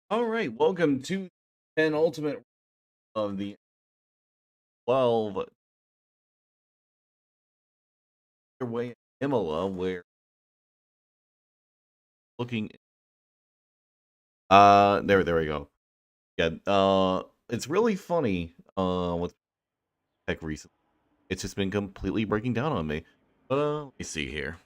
All right, welcome to penultimate of the 12 way Imola. Where looking, there we go. Yeah, it's really funny. With tech recently, it's just been completely breaking down on me. But let me see here.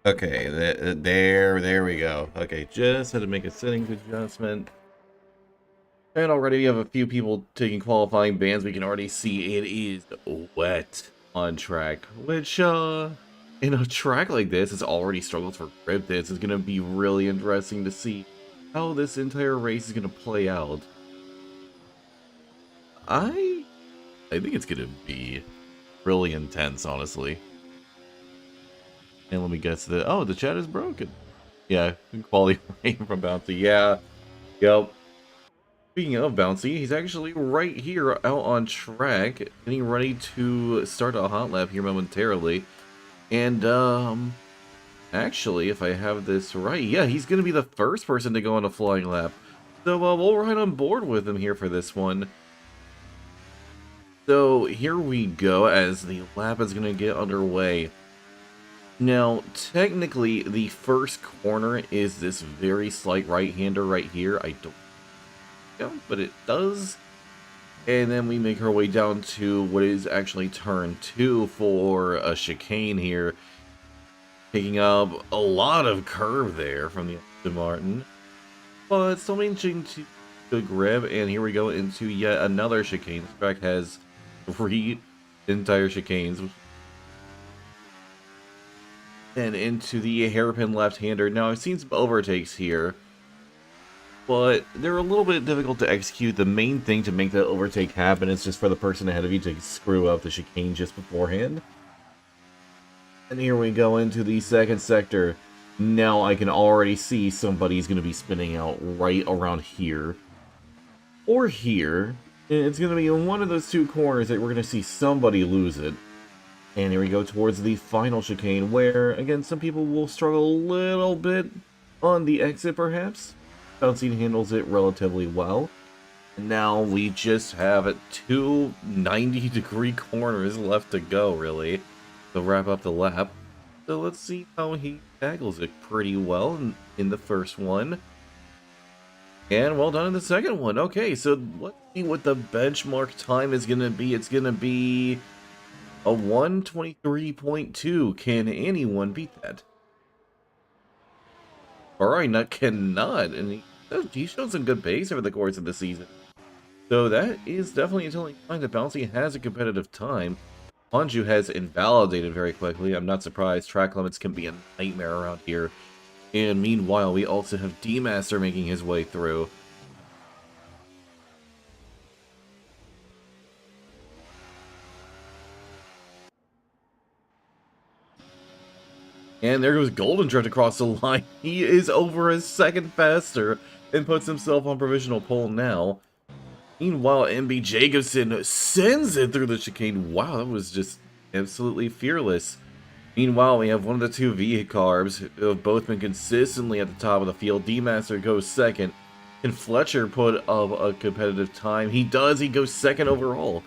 Okay, there we go. Okay, just had to make a settings adjustment. And already we have a few people taking qualifying bans. We can already see it is wet on track, which, in a track like this, it's already struggled for grip. This is going to be really interesting to see how this entire race is going to play out. I think it's going to be really intense, honestly. And let me guess the chat is broken. Yeah, quality rating from Bounty. Yeah, yep. Speaking of Bouncy, he's actually right here out on track, getting ready to start a hot lap here momentarily. And, actually, if I have this right, yeah, he's going to be the first person to go on a flying lap. So, we'll ride on board with him here for this one. So, here we go as the lap is going to get underway. Now, technically, the first corner is this very slight right-hander right here. I don't know, but it does. And then we make our way down to what is actually turn 2 for a chicane here. Picking up a lot of curve there from the Aston Martin. But still managing to good grip, and here we go into yet another chicane. This track has 3 entire chicanes. And into the hairpin left-hander. Now, I've seen some overtakes here, but they're a little bit difficult to execute. The main thing to make that overtake happen is just for the person ahead of you to screw up the chicane just beforehand. And here we go into the second sector. Now I can already see somebody's going to be spinning out right around here. Or here. It's going to be in one of those two corners that we're going to see somebody lose it. And here we go towards the final chicane where, again, some people will struggle a little bit on the exit perhaps. Bouncing handles it relatively well. And now we just have 2 90-degree corners left to go, really, to wrap up the lap. So let's see how he tackles it pretty well in the first one. And well done in the second one. Okay, so let's see what the benchmark time is going to be. It's going to be a 1:23.2. Can anyone beat that? Alright, not cannot. And he showed some good pace over the course of the season. So that is definitely a telling sign that Bouncy has a competitive time. Hanju has invalidated very quickly. I'm not surprised. Track limits can be a nightmare around here. And meanwhile, we also have D-Master making his way through. And there goes Golden Drift across the line. He is over a second faster and puts himself on provisional pole now. Meanwhile, MB Jacobson sends it through the chicane. Wow, that was just absolutely fearless. Meanwhile, we have one of the 2 V-carbs who have both been consistently at the top of the field. D-Master goes second. Can Fletcher put up a competitive time? He does. He goes second overall.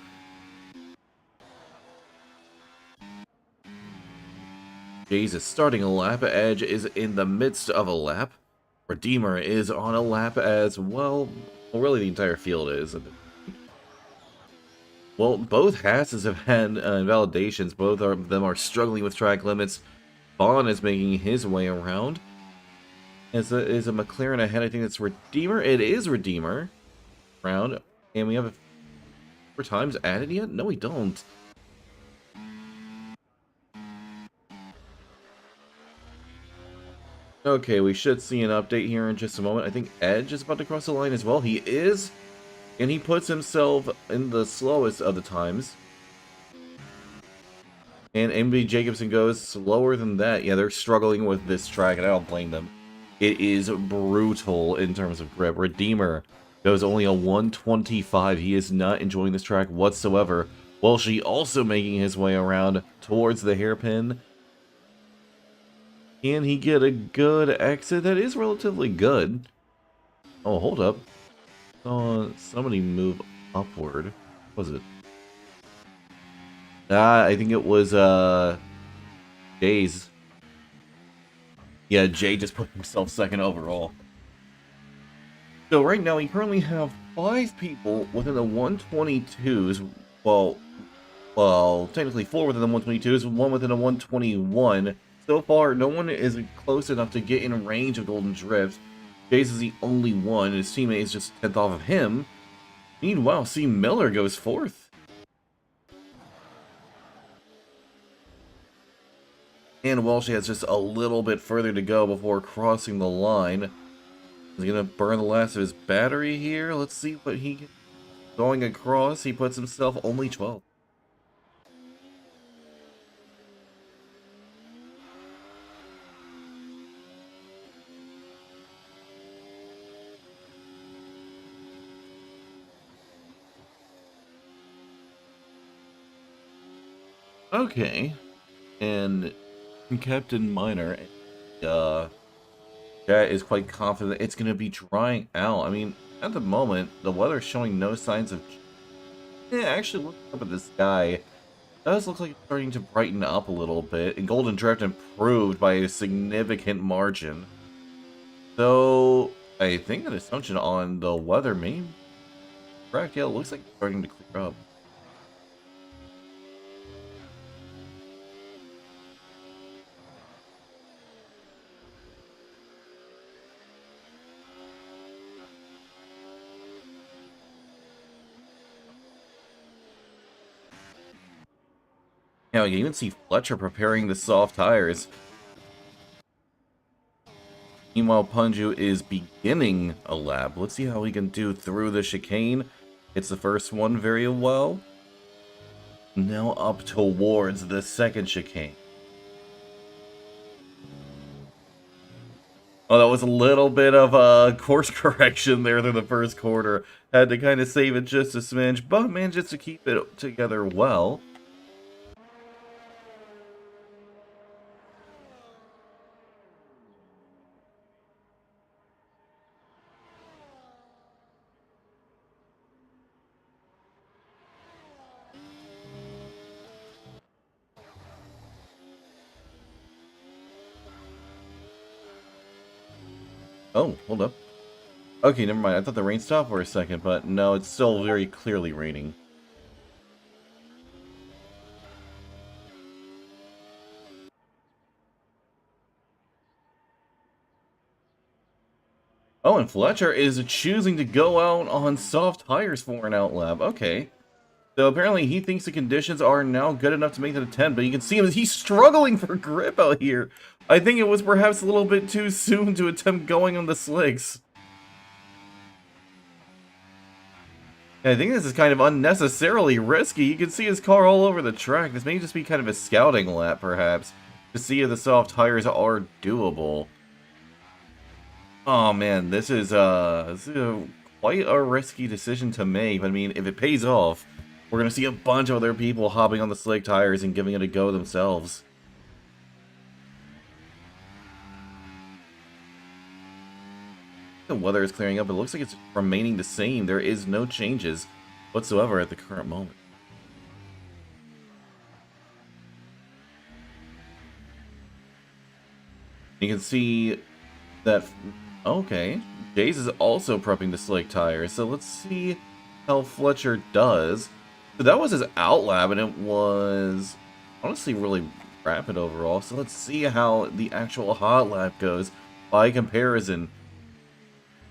Jesus, starting a lap. Edge is in the midst of a lap. Redeemer is on a lap as well. Well, really the entire field is. Well, both Hasses have had invalidations. Both of them are struggling with track limits. Vaughn is making his way around. Is a McLaren ahead? I think that's Redeemer. It is Redeemer. Round. And we have more times added yet? No, we don't. Okay, we should see an update here in just a moment. I think Edge is about to cross the line as well. He is. And he puts himself in the slowest of the times. And MB Jacobson goes slower than that. Yeah, they're struggling with this track, and I don't blame them. It is brutal in terms of grip. Redeemer goes only a 125. He is not enjoying this track whatsoever. Welshie also making his way around towards the hairpin. Can he get a good exit? That is relatively good. Oh, hold up. Saw somebody move upward. What was it? I think it was, Jay's. Yeah, Jay just put himself second overall. So right now, we currently have 5 people within the 122s. Well, technically 4 within the 122s, 1 within the 121. So far, no one is close enough to get in range of Golden Drift. Jay's is the only one, and his teammate is just 10th off of him. Meanwhile, C. Miller goes 4th. And Walsh has just a little bit further to go before crossing the line. Is he going to burn the last of his battery here? Let's see what he gets. Going across, he puts himself only 12th. Okay. And Captain Minor, Jet is quite confident it's going to be drying out. I mean, at the moment, the weather's showing no signs of... Yeah, actually, looking up at the sky, it does look like it's starting to brighten up a little bit, and Golden Drift improved by a significant margin. So, I think an assumption on the weather may be correct. Yeah, it looks like it's starting to clear up. Now, you can even see Fletcher preparing the soft tires. Meanwhile, Punju is beginning a lap. Let's see how he can do through the chicane. It's the first one very well. Now up towards the second chicane. Oh, that was a little bit of a course correction there through the first quarter. Had to kind of save it just a smidge, but managed to keep it together well. Oh, hold up. Okay, never mind. I thought the rain stopped for a second, but no, it's still very clearly raining. Oh, and Fletcher is choosing to go out on soft tires for an outlap. Okay. So apparently he thinks the conditions are now good enough to make it a 10, but you can see him, he's struggling for grip out here. I think it was perhaps a little bit too soon to attempt going on the slicks. And I think this is kind of unnecessarily risky. You can see his car all over the track. This may just be kind of a scouting lap, perhaps, to see if the soft tires are doable. Oh man, this is quite a risky decision to make, but I mean, if it pays off, we're going to see a bunch of other people hopping on the slick tires and giving it a go themselves. The weather is clearing up. It looks like it's remaining the same. There is no changes whatsoever at the current moment. You can see that... Okay, Jace is also prepping the slick tires, so let's see how Fletcher does. So that was his outlap, and it was honestly really rapid overall. So let's see how the actual hot lap goes by comparison.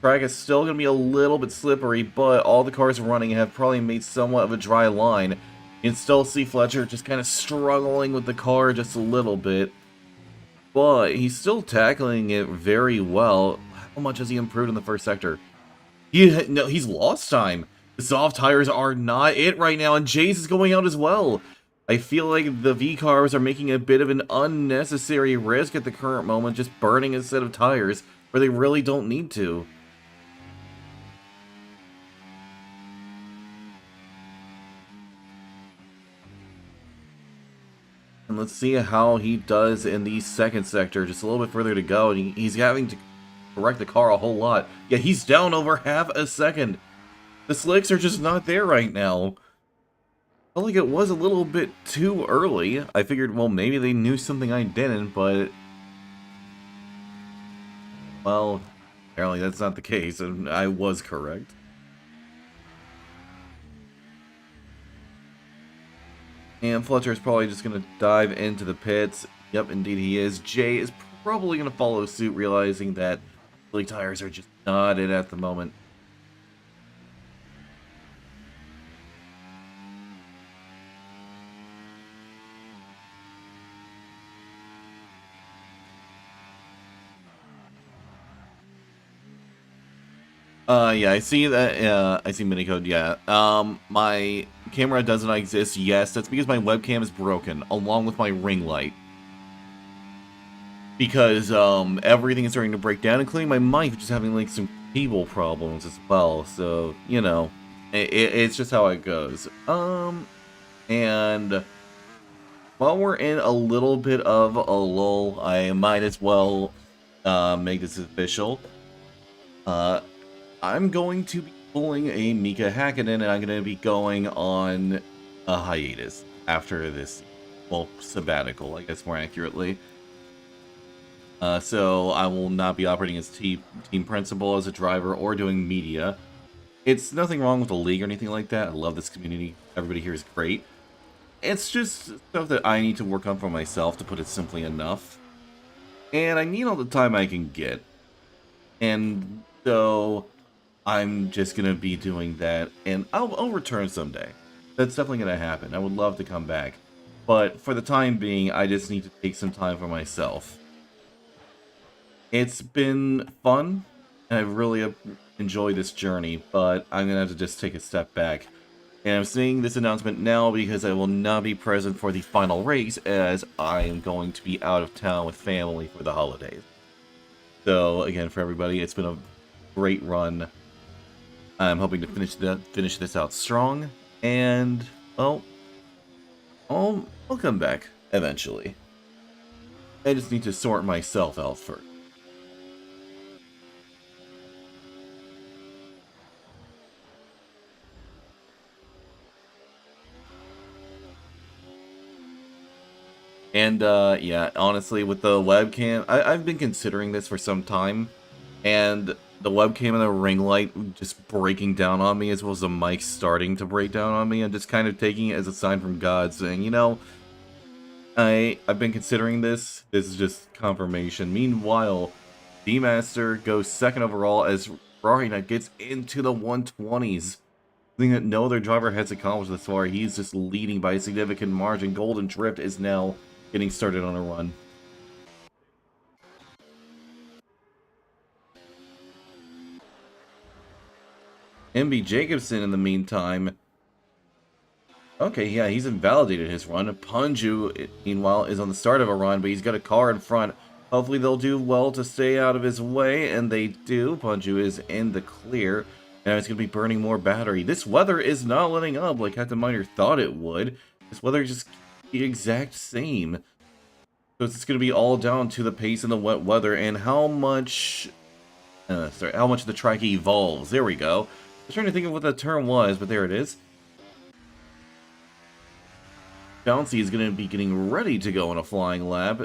Track is still going to be a little bit slippery, but all the cars running have probably made somewhat of a dry line. You can still see Fletcher just kind of struggling with the car just a little bit, but he's still tackling it very well. How much has he improved in the first sector? He's lost time. The soft tires are not it right now, and Jace is going out as well. I feel like the V cars are making a bit of an unnecessary risk at the current moment, just burning a set of tires where they really don't need to. And let's see how he does in the second sector. Just a little bit further to go, and he's having to correct the car a whole lot. Yeah, he's down over half a second. The slicks are just not there right now. I felt like it was a little bit too early. I figured, well, maybe they knew something I didn't, but... well, apparently that's not the case, and I was correct. And Fletcher's probably just going to dive into the pits. Yep, indeed he is. Jay is probably going to follow suit, realizing that slick tires are just not it at the moment. Yeah, I see that, I see minicode, yeah. My camera doesn't exist, yes, that's because my webcam is broken, along with my ring light. Because, everything is starting to break down, including my mic, which is having, like, some cable problems as well, so, you know, it's just how it goes. And while we're in a little bit of a lull, I might as well, make this official. I'm going to be pulling a Mika Hakkinen, and I'm going to be going on a hiatus after this, well, sabbatical, I guess more accurately. So I will not be operating as team principal, as a driver, or doing media. It's nothing wrong with the league or anything like that. I love this community. Everybody here is great. It's just stuff that I need to work on for myself, to put it simply enough. And I need all the time I can get. And so I'm just going to be doing that, and I'll return someday. That's definitely going to happen. I would love to come back. But for the time being, I just need to take some time for myself. It's been fun, and I've really enjoyed this journey, but I'm going to have to just take a step back. And I'm seeing this announcement now because I will not be present for the final race, as I am going to be out of town with family for the holidays. So, again, for everybody, it's been a great run. I'm hoping to finish this out strong, and, well, I'll come back eventually. I just need to sort myself out first. And, yeah, honestly, with the webcam, I've been considering this for some time, and the webcam and the ring light just breaking down on me, as well as the mic starting to break down on me, and just kind of taking it as a sign from God, saying, you know, I've been considering this. This is just confirmation. Meanwhile, D-Master goes second overall as Ferrari gets into the 120s. Something that no other driver has accomplished thus far. He's just leading by a significant margin. Golden Drift is now getting started on a run. MB Jacobson, in the meantime, okay, yeah, he's invalidated his run. Punju, meanwhile, is on the start of a run, but he's got a car in front. Hopefully they'll do well to stay out of his way, and they do. Punju is in the clear, and it's going to be burning more battery. This weather is not letting up like Captain Miner thought it would. This weather is just the exact same. So it's going to be all down to the pace and the wet weather, and how much... how much the track evolves. There we go. I was trying to think of what that term was, but there it is. Bouncy is going to be getting ready to go on a flying lap.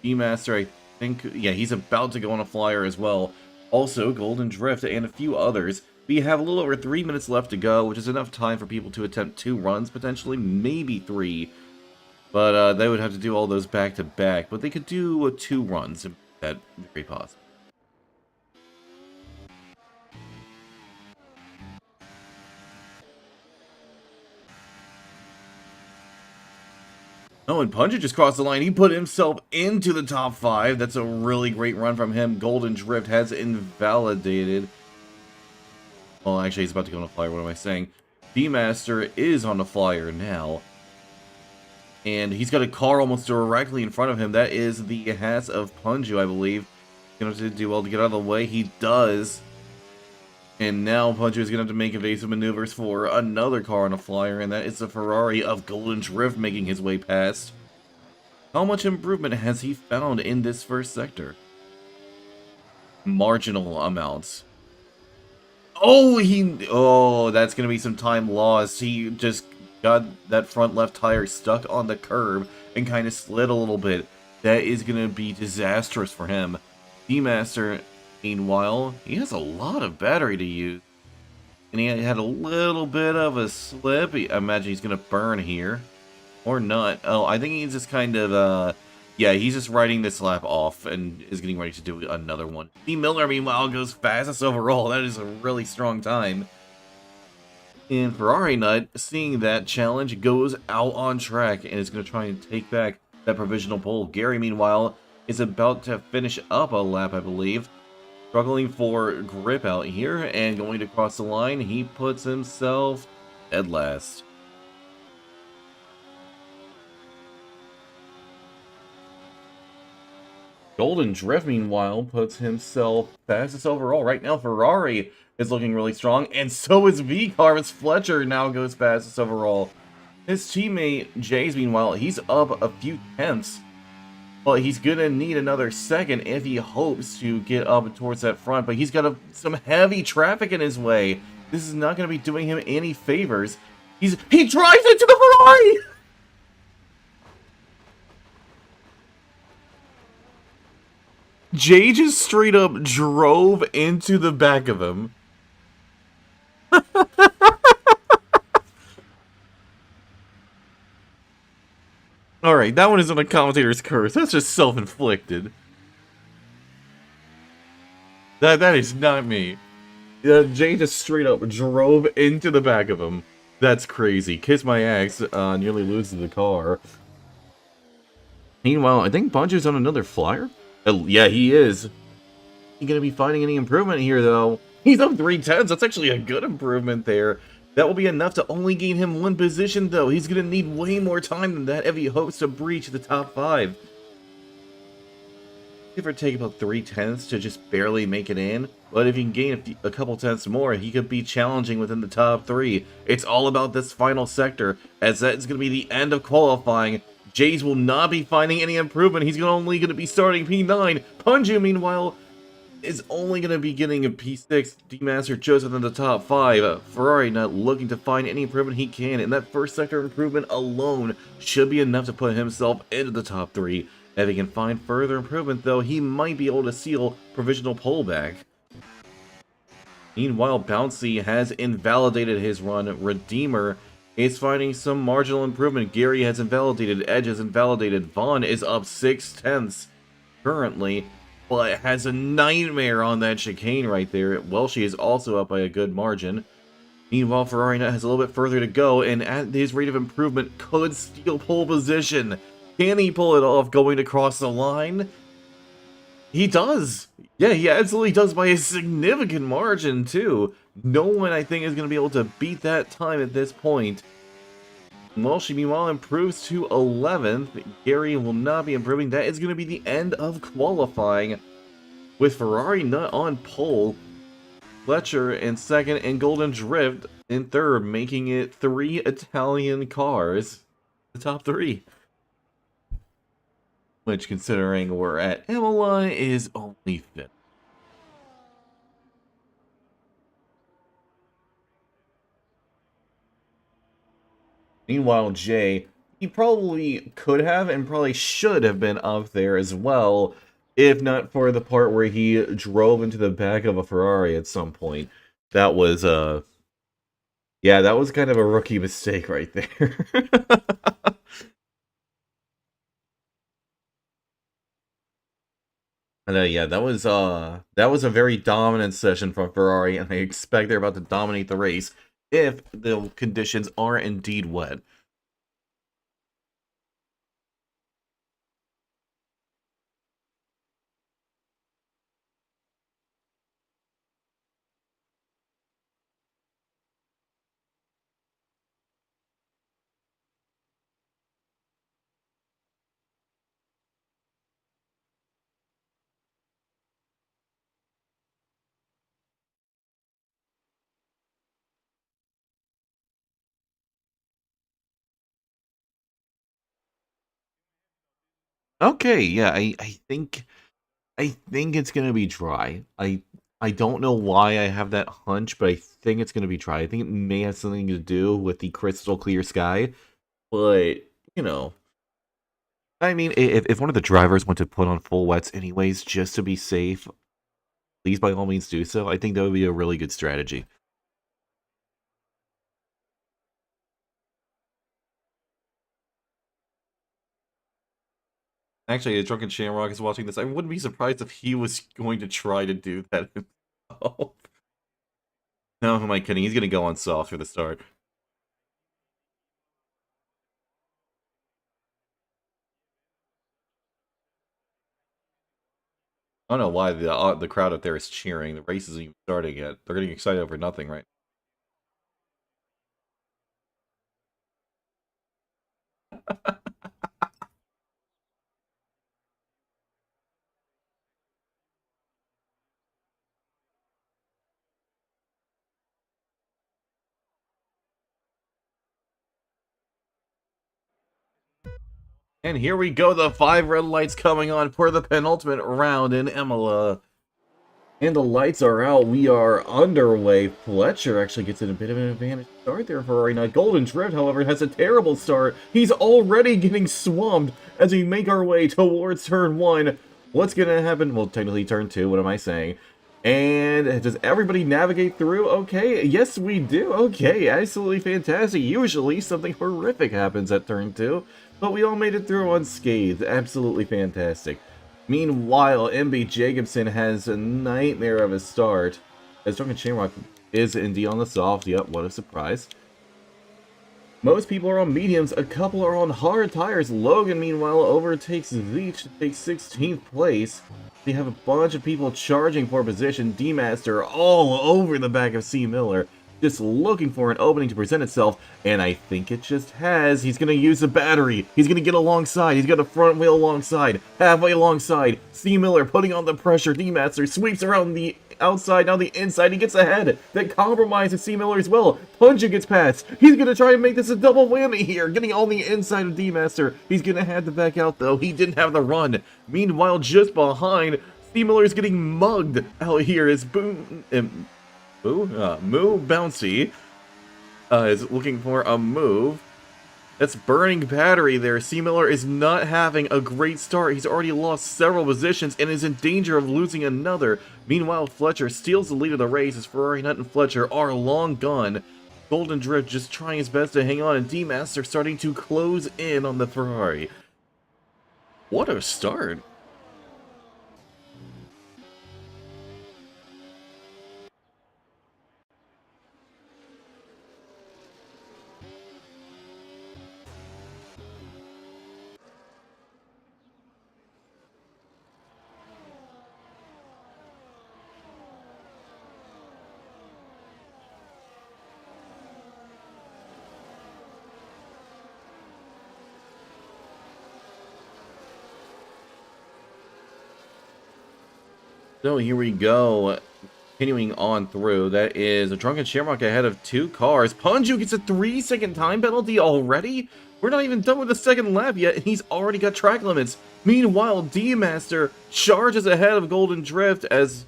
D-Master, I think, yeah, he's about to go on a flyer as well. Also, Golden Drift and a few others. We have a little over 3 minutes left to go, which is enough time for people to attempt 2 runs, potentially, maybe 3. But they would have to do all those back-to-back, but they could do 2 runs, if that's very possible. Oh, and Punja just crossed the line. He put himself into the top 5. That's a really great run from him. Golden Drift has invalidated. Well, actually, he's about to go on a flyer. What am I saying? D-Master is on the flyer now. And he's got a car almost directly in front of him. That is the Haas of Punju, I believe. He's going to have to do well to get out of the way. He does. And now Punju is going to have to make evasive maneuvers for another car on a flyer, and that is the Ferrari of Golden Drift making his way past. How much improvement has he found in this first sector? Marginal amounts. Oh, that's gonna be some time lost. He just got that front left tire stuck on the curb and kind of slid a little bit. That is gonna be disastrous for him. D-Master, meanwhile, he has a lot of battery to use. And he had a little bit of a slip. I imagine he's gonna burn here. Or not. Oh, I think he's just kind of, yeah, he's just writing this lap off and is getting ready to do another one. D. Miller, meanwhile, goes fastest overall. That is a really strong time. And Ferrari Nut, seeing that challenge, goes out on track and is going to try and take back that provisional pole. Gary, meanwhile, is about to finish up a lap, I believe. Struggling for grip out here and going to cross the line. He puts himself dead last. Golden Drift, meanwhile, puts himself fastest overall. Right now, Ferrari is looking really strong, and so is V-Car's Fletcher now goes fastest overall. His teammate, Jays, meanwhile, he's up a few tenths, but he's going to need another second if he hopes to get up towards that front, but he's got some heavy traffic in his way. This is not going to be doing him any favors. He drives into the Ferrari! Jay just straight up drove into the back of him. Alright, that one isn't a commentator's curse. That's just self-inflicted. That is not me. Jay just straight up drove into the back of him. That's crazy. Kiss my ass, nearly loses the car. Meanwhile, I think Buncher's on another flyer? Yeah, he is. He gonna be finding any improvement here, though. He's up 3/10. That's actually a good improvement there. That will be enough to only gain him one position, though. He's gonna need way more time than that if he hopes to breach the top 5. Give or take about 3/10 to just barely make it in, but if he can gain a couple tenths more, he could be challenging within the top 3. It's all about this final sector, as that's going to be the end of qualifying. Jays will not be finding any improvement. He's only going to be starting P9. Punju, meanwhile, is only going to be getting a P6. D-Master just within the top 5. Ferrari not looking to find any improvement he can, and that first sector improvement alone should be enough to put himself into the top 3. If he can find further improvement, though, he might be able to seal provisional pole back. Meanwhile, Bouncy has invalidated his run. Redeemer is finding some marginal improvement. Gary has invalidated. Edge has invalidated. Vaughn is up 6/10 currently, but has a nightmare on that chicane right there. Welshie is also up by a good margin. Meanwhile, Ferrari has a little bit further to go, and at his rate of improvement could steal pole position. Can he pull it off going across the line? He does. Yeah, he absolutely does by a significant margin, too. No one, I think, is going to be able to beat that time at this point. Welshie, meanwhile, improves to 11th. Gary will not be improving. That is going to be the end of qualifying, with Ferrari not on pole. Fletcher in second, and Golden Drift in third, making it 3 Italian cars. The top 3. Which, considering we're at Imola, is only 5th. Meanwhile, Jay, he probably could have and probably should have been up there as well, if not for the part where he drove into the back of a Ferrari at some point. That was, yeah, that was kind of a rookie mistake right there. And yeah, that was a very dominant session from Ferrari, and I expect they're about to dominate the race if the conditions are indeed wet. Okay, yeah, I think it's gonna be dry. I don't know why I have that hunch, but I think it's gonna be dry. I think it may have something to do with the crystal clear sky, but you know, I mean, if one of the drivers want to put on full wets anyways, just to be safe, please by all means do so. I think that would be a really good strategy. Actually, a drunken Shamrock is watching this. I wouldn't be surprised if he was going to try to do that himself. No, who am I kidding? He's gonna go on soft for the start. I don't know why the crowd up there is cheering. The race isn't even starting yet. They're getting excited over nothing, right? And here we go, the 5 red lights coming on for the penultimate round in Imola. And the lights are out. We are underway. Fletcher actually gets in a bit of an advantage start there for right now. Golden Drift, however, has a terrible start. He's already getting swamped as we make our way towards turn 1. What's going to happen? Well, technically turn 2. What am I saying? And does everybody navigate through? Okay, yes we do. Okay, absolutely fantastic. Usually something horrific happens at turn 2, but we all made it through unscathed. Absolutely fantastic. Meanwhile, MB Jacobson has a nightmare of a start, as Drunken Shamrock is indeed on the soft. Yep, what a surprise. Most people are on mediums, a couple are on hard tires. Logan, meanwhile, overtakes Zeech to take 16th place. We have a bunch of people charging for position. D-Master all over the back of C. Miller, just looking for an opening to present itself, and I think it just has. He's going to use the battery. He's going to get alongside. He's got a front wheel alongside, halfway alongside. C. Miller putting on the pressure. D-Master sweeps around the outside, now the inside. He gets ahead. That compromises C. Miller as well. Punja gets past. He's going to try and make this a double whammy here, getting on the inside of D-Master. He's going to have to back out, though. He didn't have the run. Meanwhile, just behind, C. Miller is getting mugged out here as Moo Bouncy is looking for a move. That's burning battery there. C. Miller is not having a great start. He's already lost several positions and is in danger of losing another. Meanwhile, Fletcher steals the lead of the race as Ferrari Nut and Fletcher are long gone. Golden Drift just trying his best to hang on, and D-Master starting to close in on the Ferrari. What a start. So here we go. Continuing on through, that is a Drunken Shamrock ahead of 2 cars. Punju gets a 3-second time penalty already? We're not even done with the second lap yet, and he's already got track limits. Meanwhile, D-Master charges ahead of Golden Drift as...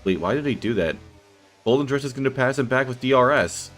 Wait, why did he do that? Golden Drift is going to pass him back with DRS.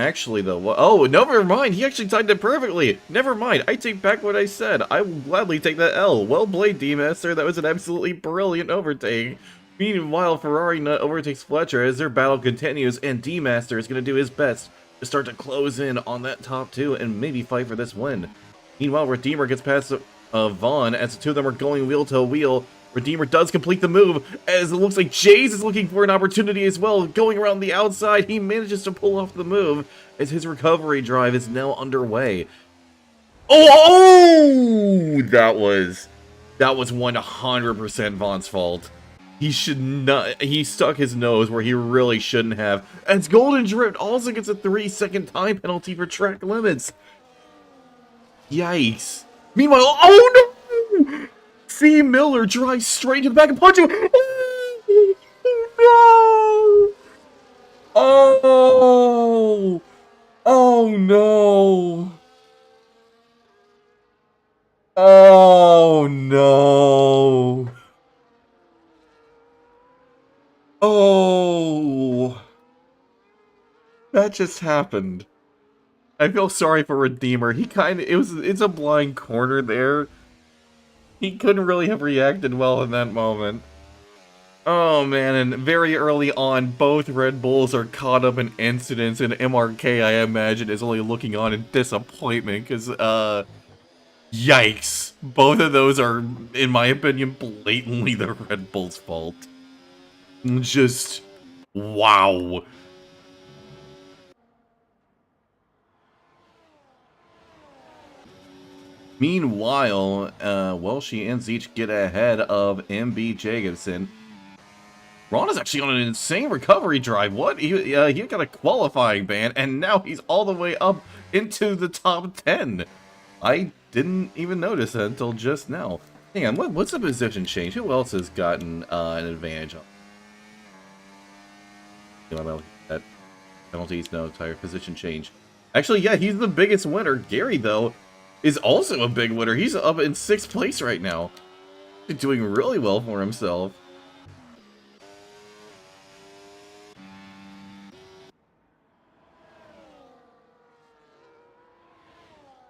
Actually, though, oh, never mind. He actually timed it perfectly. Never mind. I take back what I said. I will gladly take that L. Well played, D-Master. That was an absolutely brilliant overtake. Meanwhile, Ferrari Nut overtakes Fletcher as their battle continues, and D-Master is going to do his best to start to close in on that top 2 and maybe fight for this win. Meanwhile, Redeemer gets past Vaughn as the 2 of them are going wheel to wheel. Redeemer does complete the move, as it looks like Jays is looking for an opportunity as well. Going around the outside, he manages to pull off the move, as his recovery drive is now underway. Oh! That was 100% Vaughn's fault. He should not, he stuck his nose where he really shouldn't have. As Golden Drift also gets a 3-second time penalty for track limits. Yikes. Meanwhile, oh no! C. Miller drives straight to the back and punches him. Oh, no! Oh! Oh no! Oh, that just happened. I feel sorry for Redeemer. He it's a blind corner there. He couldn't really have reacted well in that moment. Oh man, and very early on, both Red Bulls are caught up in incidents, and MRK, I imagine, is only looking on in disappointment, because, yikes. Both of those are, in my opinion, blatantly the Red Bull's fault. Just, wow. Meanwhile, Welshie and Zeech get ahead of MB Jacobson. Ron is actually on an insane recovery drive. What? He got a qualifying ban, and now he's all the way up into the top 10. I didn't even notice that until just now. Hang on, what's the position change? Who else has gotten an advantage on? That penalties, no, tire position change. Actually, yeah, he's the biggest winner. Gary, though, is also a big winner. He's up in 6th place right now. He's doing really well for himself.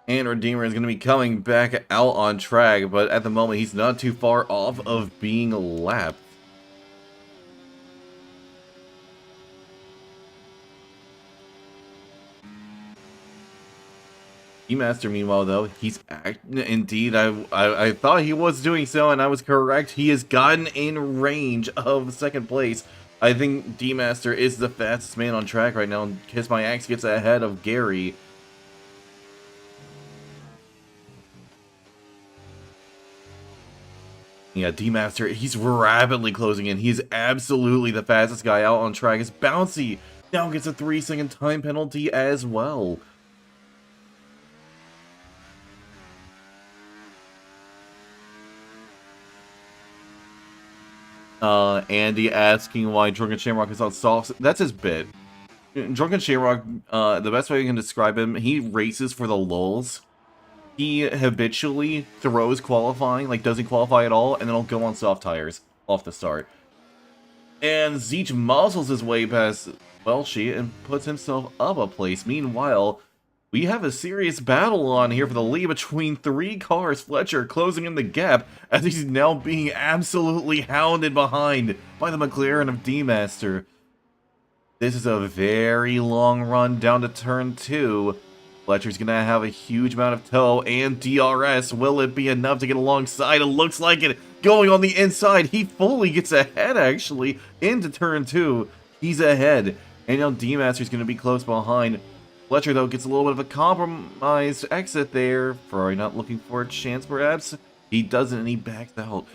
And Redeemer is going to be coming back out on track, but at the moment he's not too far off of being lapped. Master, meanwhile, though, he's indeed, I thought he was doing so, and I was correct. He has gotten in range of 2nd place. I think D-Master is the fastest man on track right now, and Kiss My Axe gets ahead of Gary. Yeah, D-Master, he's rapidly closing in. He's absolutely the fastest guy out on track. It's Bouncy now gets a 3-second time penalty as well. Andy asking why Drunken Shamrock is on soft. That's his bit. Drunken Shamrock, the best way you can describe him, he races for the lulz. He habitually throws qualifying, like doesn't qualify at all, and then he'll go on soft tires off the start. And Zeech muscles his way past Welshie and puts himself up a place. Meanwhile, we have a serious battle on here for the lead between 3 cars. Fletcher closing in the gap as he's now being absolutely hounded behind by the McLaren of D-Master. This is a very long run down to turn 2. Fletcher's going to have a huge amount of tow and DRS. Will it be enough to get alongside? It looks like it. Going on the inside. He fully gets ahead, actually, into turn 2. He's ahead. And now D-Master's going to be close behind. Fletcher, though, gets a little bit of a compromised exit there. Ferrari not looking for a chance, perhaps. He doesn't, and he backs out.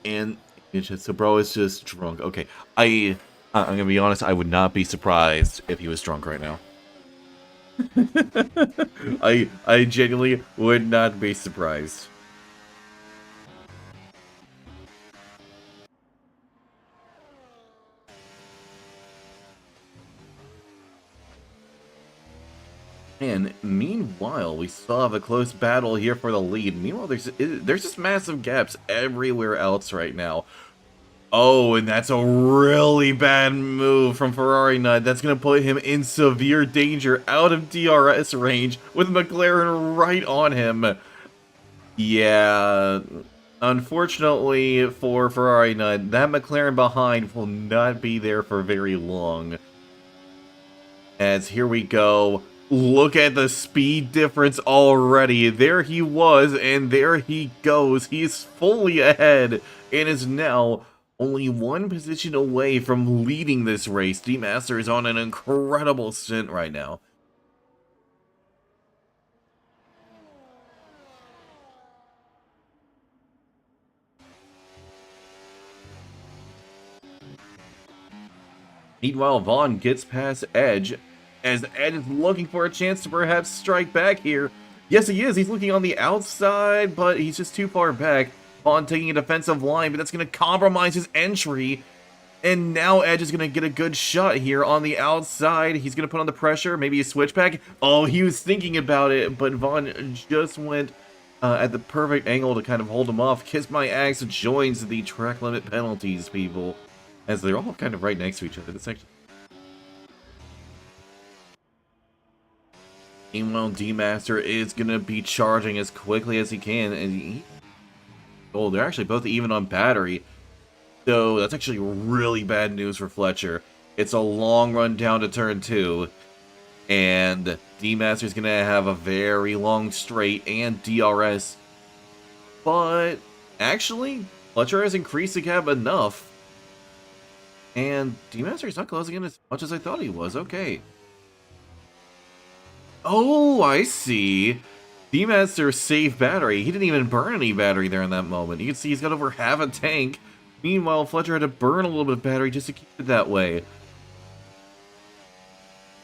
And so bro is just drunk. Okay, I'm gonna be honest, I would not be surprised if he was drunk right now. I genuinely would not be surprised. And meanwhile, we still have a close battle here for the lead. Meanwhile, there's just massive gaps everywhere else right now. Oh, and that's a really bad move from Ferrari Nut. That's going to put him in severe danger out of DRS range with McLaren right on him. Yeah, unfortunately for Ferrari Nut, that McLaren behind will not be there for very long. As here we go. Look at the speed difference already. There he was, and there he goes. He's fully ahead and is now only 1 position away from leading this race. D-Master is on an incredible stint right now. Meanwhile, Vaughn gets past Edge, as Ed is looking for a chance to perhaps strike back here. Yes, he is. He's looking on the outside, but he's just too far back. Vaughn taking a defensive line, but that's going to compromise his entry. And now Edge is going to get a good shot here on the outside. He's going to put on the pressure, maybe a switchback. Oh, he was thinking about it, but Vaughn just went at the perfect angle to kind of hold him off. Kiss My Axe joins the track limit penalties, people, as they're all kind of right next to each other. That's actually... Meanwhile, D-Master is going to be charging as quickly as he can, and oh, they're actually both even on battery, so that's actually really bad news for Fletcher. It's a long run down to turn 2, and D-Master's going to have a very long straight and DRS, but actually, Fletcher has increased the gap enough, and D-Master's not closing in as much as I thought he was. Okay. Oh, I see. D-Master saved battery. He didn't even burn any battery there in that moment. You can see he's got over half a tank. Meanwhile, Fletcher had to burn a little bit of battery just to keep it that way.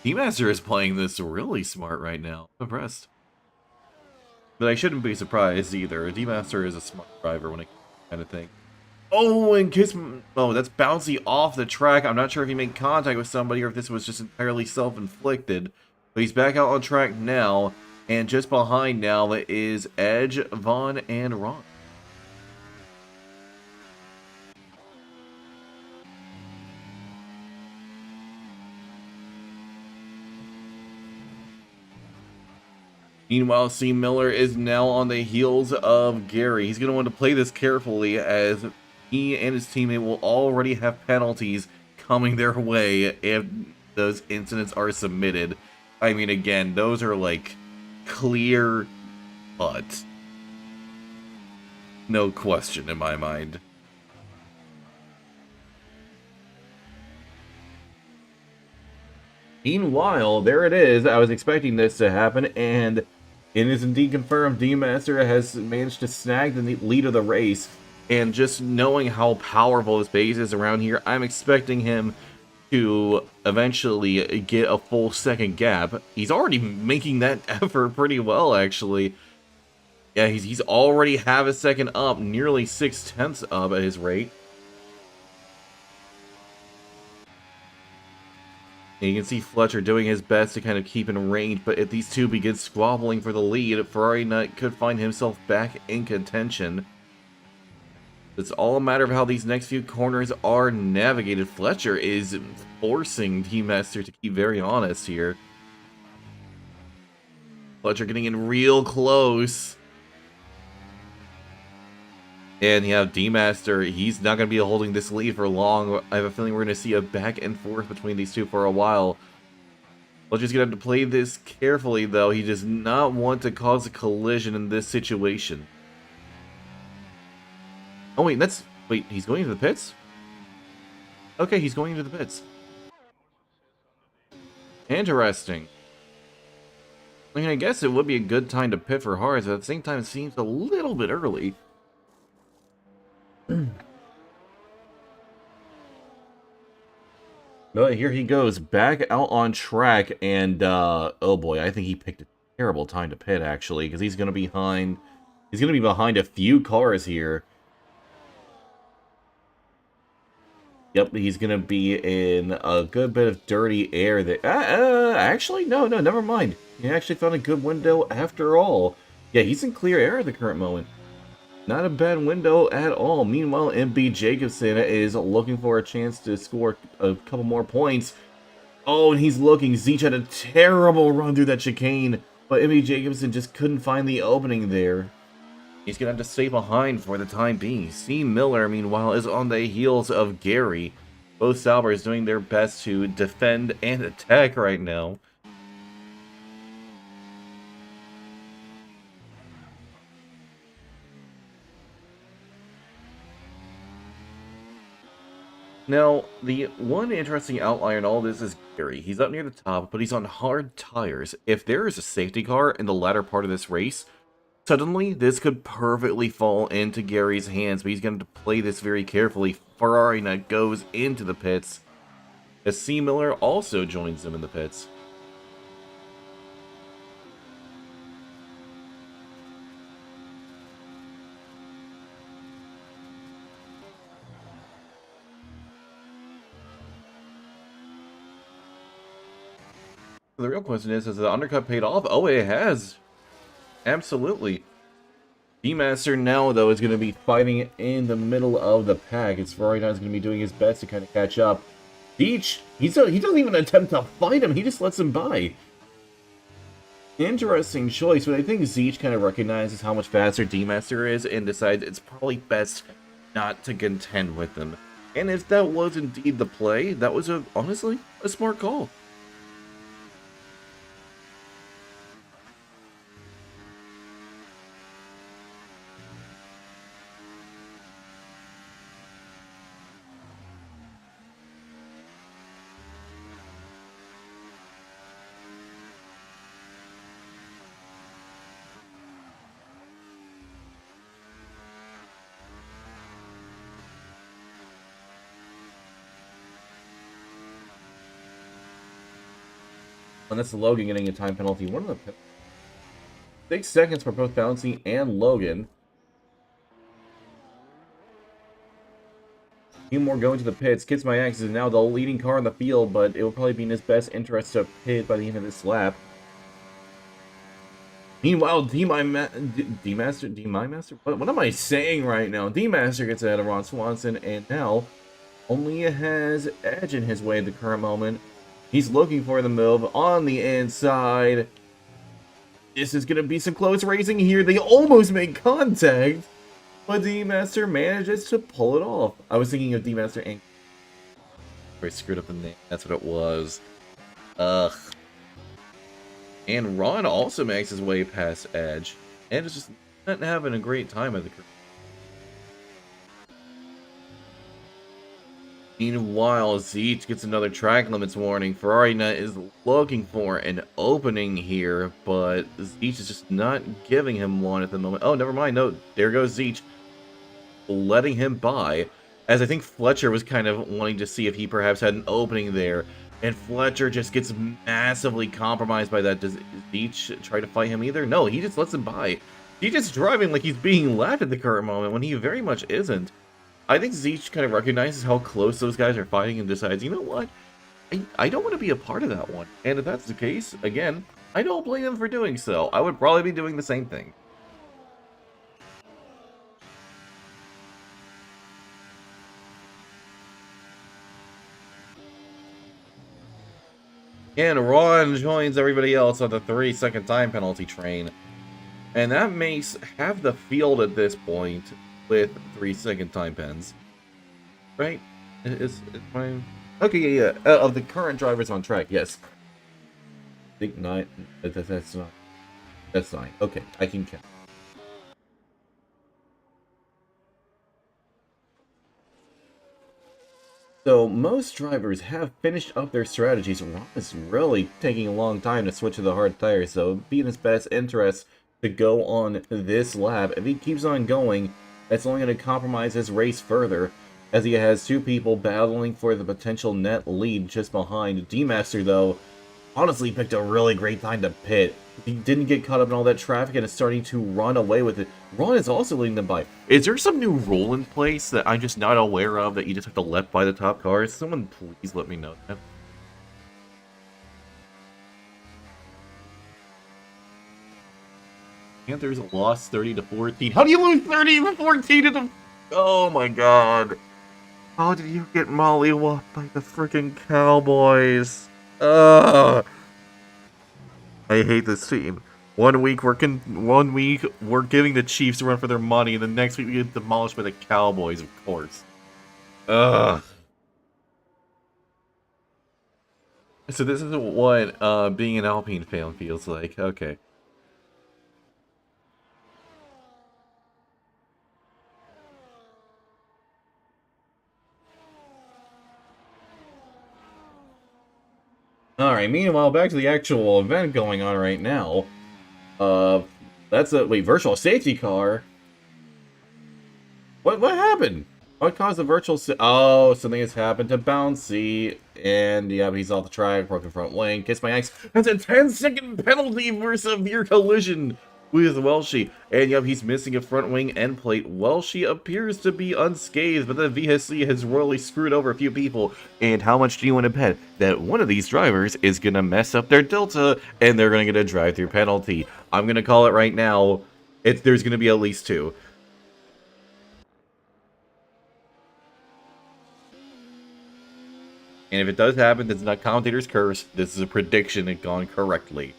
D-Master is playing this really smart right now. I'm impressed. But I shouldn't be surprised either. D-Master is a smart driver when it comes to that kind of thing. Oh, and Kiss... Oh, that's bouncy off the track. I'm not sure if he made contact with somebody or if this was just entirely self-inflicted. But he's back out on track now, and just behind now is Edge, Vaughn, and Ron. Meanwhile, C. Miller is now on the heels of Gary. He's going to want to play this carefully as he and his teammate will already have penalties coming their way if those incidents are submitted. I mean, again, those are like clear cut. No question in my mind. Meanwhile, there it is. I was expecting this to happen, and it is indeed confirmed. D-Master has managed to snag the lead of the race, and just knowing how powerful this base is around here, I'm expecting him to eventually get a full second gap. He's already making that effort pretty well, actually. Yeah, he's already have a second up, nearly 6/10 up at his rate. And you can see Fletcher doing his best to kind of keep in range, but if these two begin squabbling for the lead, Ferrari Nut could find himself back in contention. It's all a matter of how these next few corners are navigated. Fletcher is forcing D-Master to keep very honest here. Fletcher getting in real close. And yeah, D-Master, he's not going to be holding this lead for long. I have a feeling we're going to see a back and forth between these two for a while. Fletcher's going to have to play this carefully, though. He does not want to cause a collision in this situation. Oh, wait, wait, he's going into the pits? Okay, he's going into the pits. Interesting. I mean, I guess it would be a good time to pit for Hards, but at the same time, it seems a little bit early. But here he goes, back out on track, and, oh boy, I think he picked a terrible time to pit, actually, because he's going to be behind a few cars here. Yep, he's going to be in a good bit of dirty air there. Actually, no, never mind. He actually found a good window after all. Yeah, he's in clear air at the current moment. Not a bad window at all. Meanwhile, MB Jacobson is looking for a chance to score a couple more points. Oh, and he's looking. Zeech had a terrible run through that chicane, but MB Jacobson just couldn't find the opening there. He's going to have to stay behind for the time being. C. Miller, meanwhile, is on the heels of Gary. Both Saubers doing their best to defend and attack right now. Now, the one interesting outlier in all this is Gary. He's up near the top, but he's on hard tires. If there is a safety car in the latter part of this race, suddenly this could perfectly fall into Gary's hands, but he's going to play this very carefully. Ferrari Nut goes into the pits, as C. Miller also joins them in the pits. The real question is the undercut paid off? Oh, it has. Absolutely. D-Master now, though, is going to be fighting in the middle of the pack. It's Ferrari now is going to be doing his best to kind of catch up. Deech, he doesn't even attempt to fight him. He just lets him by. Interesting choice, but I think Zeech kind of recognizes how much faster D-Master is and decides it's probably best not to contend with him. And if that was indeed the play, that was, honestly, a smart call. And that's Logan getting a time penalty. One of the 6 seconds for both Bouncy and Logan. Few more going to the pits. Kids My Axe is now the leading car in the field, but it will probably be in his best interest to pit by the end of this lap. Meanwhile, D-Master? What am I saying right now? D-Master gets ahead of Ron Swanson, and now only has Edge in his way at the current moment. He's looking for the move on the inside. This is going to be some close racing here. They almost make contact, but D-Master manages to pull it off. I was thinking of D-Master and... I screwed up the name. That's what it was. Ugh. And Ron also makes his way past Edge. And is just not having a great time at the current. Meanwhile, Zeech gets another track limits warning. Ferrari is looking for an opening here, but Zeech is just not giving him one at the moment. Oh, never mind. No, there goes Zeech, letting him by, as I think Fletcher was kind of wanting to see if he perhaps had an opening there, and Fletcher just gets massively compromised by that. Does Zeech try to fight him either? No, he just lets him by. He's just driving like he's being laughed at the current moment when he very much isn't. I think Zeech kind of recognizes how close those guys are fighting and decides, you know what? I don't want to be a part of that one. And if that's the case, again, I don't blame him for doing so. I would probably be doing the same thing. And Ron joins everybody else on the 3-second time penalty train. And that makes half the field at this point with 3-second time pens. Right? Is my... Okay, yeah. Of the current drivers on track, yes. I think 9. That's not. That's 9. Okay, I can count. So, most drivers have finished up their strategies. Ron is really taking a long time to switch to the hard tires, so it'd be in his best interest to go on this lap. If he keeps on going, that's only going to compromise his race further, as he has 2 people battling for the potential net lead just behind. D-Master, though, honestly picked a really great time to pit. He didn't get caught up in all that traffic and is starting to run away with it. Ron is also leading them by. Is there some new rule in place that I'm just not aware of that you just have to let by the top cars? Someone please let me know that. Panthers lost 30-14. How do you lose 30-14 to the... Oh my god. How did you get mollywopped by the freaking Cowboys? Ugh. I hate this team. One week we're giving the Chiefs a run for their money, and the next week we get demolished by the Cowboys, of course. Ugh. So this is what being an Alpine fan feels like. Okay. Alright, meanwhile, back to the actual event going on right now. That's a... Wait, virtual safety car? What happened? What caused the virtual... Oh, something has happened to Bouncy. And, yeah, he's off the track, broken front wing. Kiss My Axe. That's a 10-second penalty for severe collision with Welshie. And, yep, he's missing a front wing end plate. Welshie appears to be unscathed, but the VSC has royally screwed over a few people. And how much do you want to bet that one of these drivers is going to mess up their Delta, and they're going to get a drive-through penalty? I'm going to call it right now. There's going to be at least 2. And if it does happen, it's not commentator's curse. This is a prediction and gone correctly.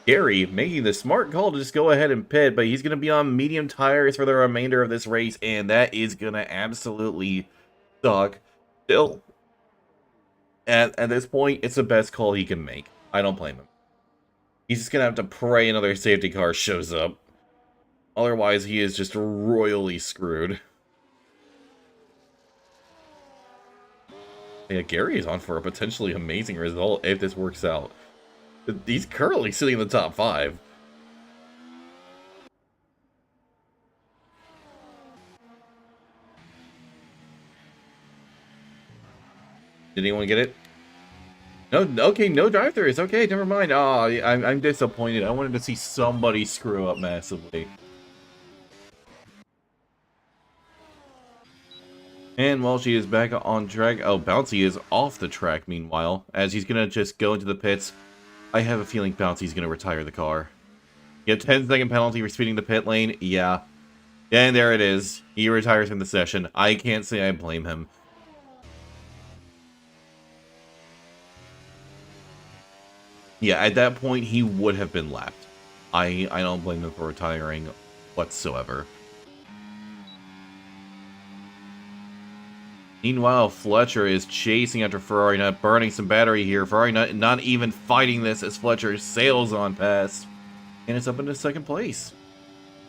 Gary making the smart call to just go ahead and pit, but he's going to be on medium tires for the remainder of this race, and that is going to absolutely suck. Still, at this point, it's the best call he can make. I don't blame him. He's just going to have to pray another safety car shows up. Otherwise, he is just royally screwed. Yeah, Gary is on for a potentially amazing result if this works out. He's currently sitting in the top 5. Did anyone get it? No, okay, no drive-throughs. Okay, never mind. Oh, I'm disappointed. I wanted to see somebody screw up massively. And while she is back on track, oh, Bouncy is off the track meanwhile, as he's gonna just go into the pits. I have a feeling Bouncy's gonna retire the car. Yeah, 10-second penalty for speeding the pit lane. Yeah. And there it is. He retires from the session. I can't say I blame him. Yeah, at that point, he would have been lapped. I don't blame him for retiring whatsoever. Meanwhile, Fletcher is chasing after Ferrari Nut, burning some battery here. Ferrari Nut not even fighting this as Fletcher sails on past. And it's up into second place.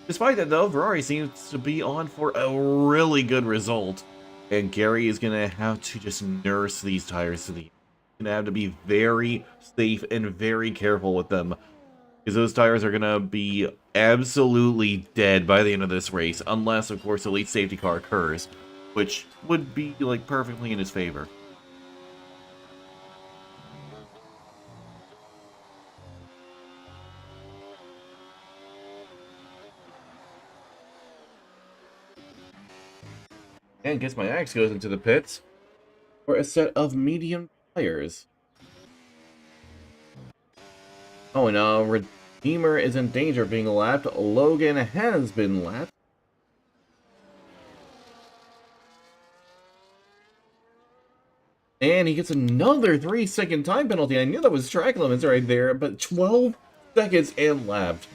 Despite that, though, Ferrari seems to be on for a really good result. And Gary is going to have to just nurse these tires to the end. He's going to have to be very safe and very careful with them. Because those tires are going to be absolutely dead by the end of this race. Unless, of course, the elite safety car occurs. Which would be, like, perfectly in his favor. And guess my axe goes into the pits for a set of medium tires. Oh, and Redeemer is in danger of being lapped. Logan has been lapped. And he gets another 3-second time penalty. I knew that was track limits right there, but 12 seconds and lapped.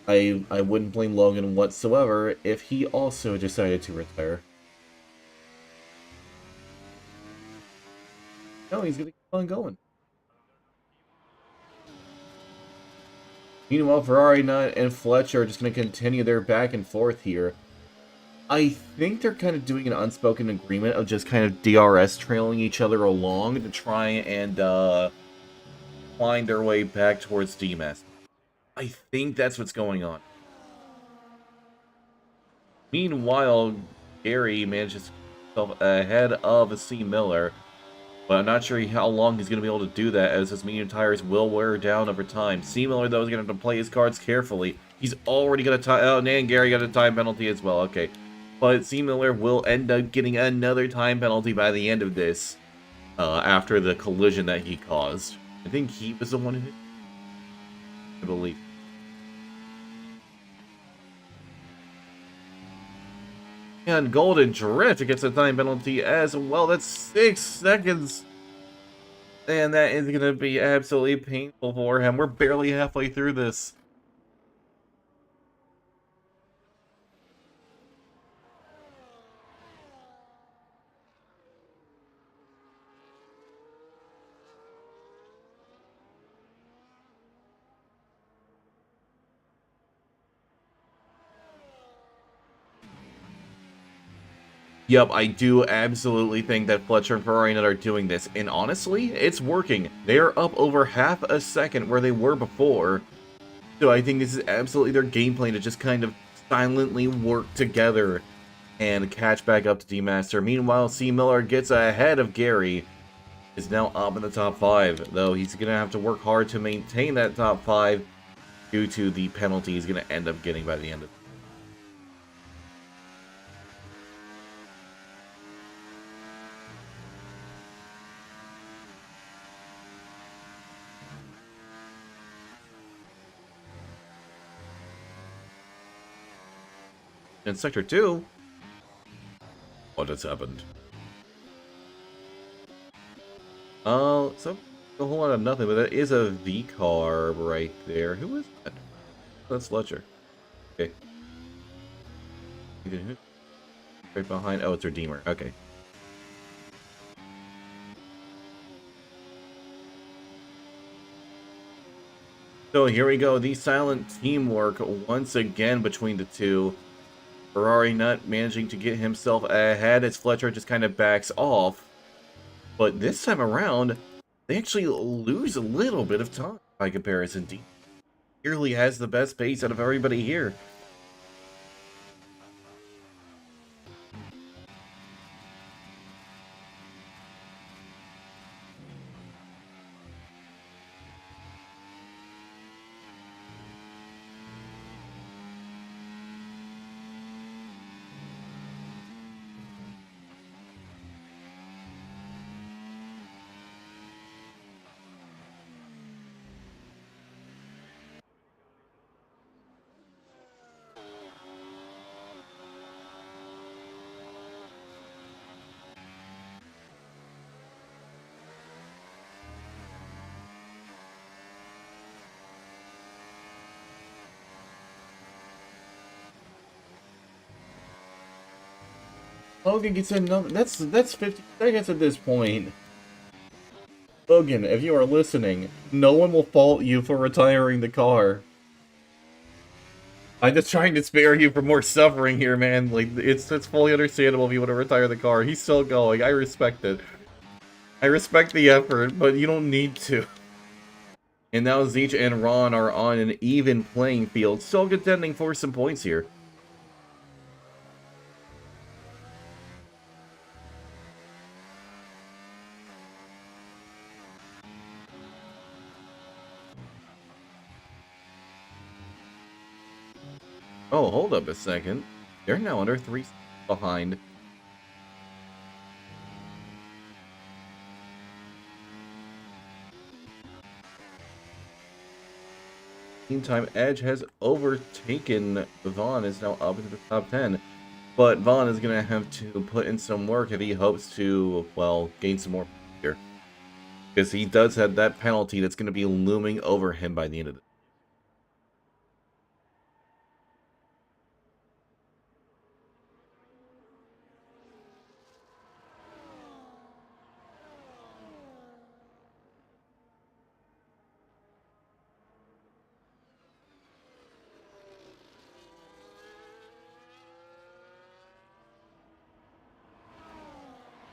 I wouldn't blame Logan whatsoever if he also decided to retire. No, he's gonna keep on going. Meanwhile, Ferrari Nut and Fletcher are just gonna continue their back and forth here. I think they're kind of doing an unspoken agreement of just kind of DRS trailing each other along to try and find their way back towards DMS. I think that's what's going on. Meanwhile, Gary manages to get himself ahead of C. Miller, but I'm not sure how long he's going to be able to do that, as his medium tires will wear down over time. C. Miller, though, is going to have to play his cards carefully. He's already got a time... Oh, and Gary got a time penalty as well. Okay. But C. Miller will end up getting another time penalty by the end of this, after the collision that he caused. I think he was the one who... I believe. And Golden Drift gets a time penalty as well. That's 6 seconds. And that is going to be absolutely painful for him. We're barely halfway through this. Yep, I do absolutely think that Fletcher and Ferrari Nut are doing this, and honestly, it's working. They are up over half a second where they were before, so I think this is absolutely their game plan to just kind of silently work together and catch back up to D-Master. Meanwhile, C. Miller gets ahead of Gary, is now up in the top 5, though he's going to have to work hard to maintain that top 5 due to the penalty he's going to end up getting by the end of it. In Sector 2? What has happened? So a whole lot of nothing, but that is a V-carb right there. Who is that? That's Fletcher. Okay. Right behind. Oh, it's Redeemer. Okay. So here we go. The silent teamwork once again between the two. Ferrari not managing to get himself ahead as Fletcher just kind of backs off. But this time around, they actually lose a little bit of time by comparison. D clearly has the best pace out of everybody here. Logan gets another. That's 50 seconds at this point. Logan, if you are listening, no one will fault you for retiring the car. I'm just trying to spare you from more suffering here, man. Like, it's fully understandable if you want to retire the car. He's still going. I respect it. I respect the effort, but you don't need to. And now Zeech and Ron are on an even playing field, still contending for some points here. Oh, hold up a second. They're now under 3 behind. Meantime, Edge has overtaken Vaughn, is now up into the top 10. But Vaughn is going to have to put in some work if he hopes to, well, gain some more here. Because he does have that penalty that's going to be looming over him by the end of the.